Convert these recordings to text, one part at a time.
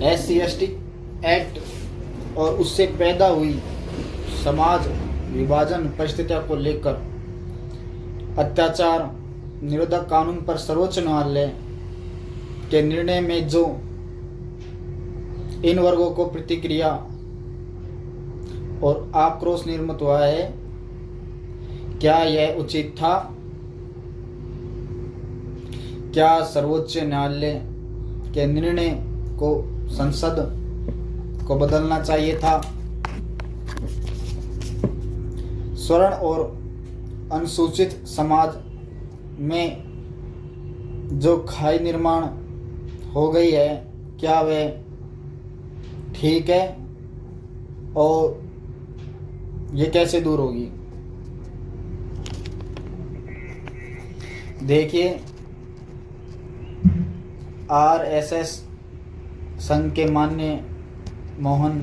SC/ST act और उससे पैदा हुई समाज विभाजन परिस्थितियों को लेकर अत्याचार निरोधक कानून पर सर्वोच्च न्यायालय के निर्णय में जो इन वर्गों को प्रतिक्रिया और आक्रोश निर्मित हुआ है, क्या यह उचित था? क्या सर्वोच्च न्यायालय के निर्णय को संसद को बदलना चाहिए था? स्वर्ण और अनुसूचित समाज में जो खाई निर्माण हो गई है, क्या वह ठीक है और ये कैसे दूर होगी? देखिए, RSS संघ के माननीय मोहन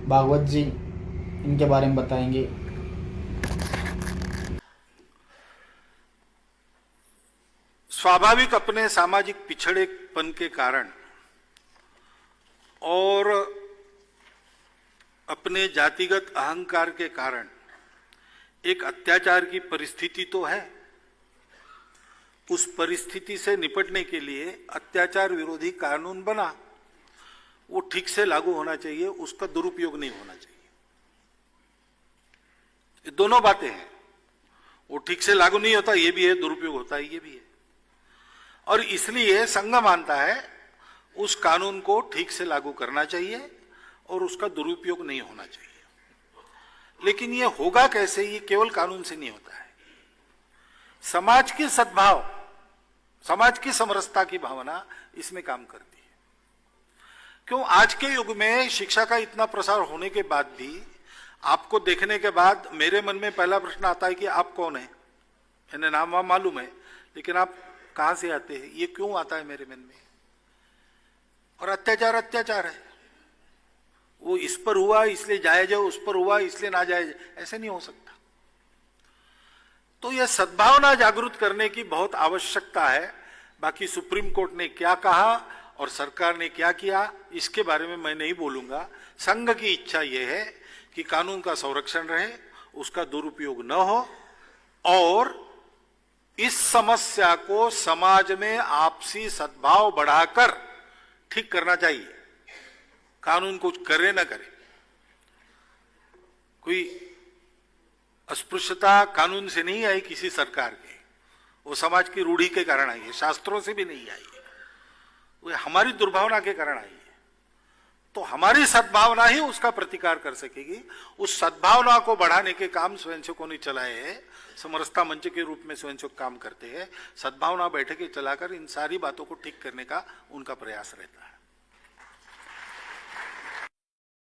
भागवत जी इनके बारे में बताएंगे। स्वाभाविक अपने सामाजिक पिछड़ेपन के कारण और अपने जातिगत अहंकार के कारण एक अत्याचार की परिस्थिति तो है। उस परिस्थिति से निपटने के लिए अत्याचार विरोधी कानून बना, वो ठीक से लागू होना चाहिए, उसका दुरुपयोग नहीं होना चाहिए। ये दोनों बातें हैं। वो ठीक से लागू नहीं होता, ये भी है, दुरुपयोग होता है, ये भी है। और इसलिए संघ मानता है उस कानून को ठीक से लागू करना चाहिए और उसका दुरुपयोग नहीं होना चाहिए। लेकिन ये होगा कैसे? ये केवल कानून से नहीं होता है। समाज की सद्भाव, समाज की समरसता की भावना इसमें काम करती है। क्यों आज के युग में शिक्षा का इतना प्रसार होने के बाद भी आपको देखने के बाद मेरे मन में पहला प्रश्न आता है कि आप कौन है? मैंने नाम वाम मालूम है, लेकिन आप कहां से आते हैं? ये क्यों आता है मेरे मन में? और अत्याचार अत्याचार है। वो इस पर हुआ इसलिए जायज है, उस पर हुआ इसलिए ना जायज, ऐसे नहीं हो सकता। तो यह सद्भावना जागृत करने की बहुत आवश्यकता है। बाकी सुप्रीम कोर्ट ने क्या कहा और सरकार ने क्या किया, इसके बारे में मैं नहीं बोलूंगा। संघ की इच्छा यह है कि कानून का संरक्षण रहे, उसका दुरुपयोग न हो और इस समस्या को समाज में आपसी सद्भाव बढ़ाकर ठीक करना चाहिए। कानून कुछ करे ना करे, कोई अस्पृश्यता कानून से नहीं आई किसी सरकार के, वो समाज की रूढ़ी के कारण आई है, शास्त्रों से भी नहीं आई है, वो हमारी दुर्भावना के कारण आई है। तो हमारी सद्भावना ही उसका प्रतिकार कर सकेगी। उस सद्भावना को बढ़ाने के काम स्वयंसेवकों ने चलाए हैं। समरसता मंच के रूप में स्वयंसेवक काम करते हैं। सद्भावना बैठकें चलाकर इन सारी बातों को ठीक करने का उनका प्रयास रहता है।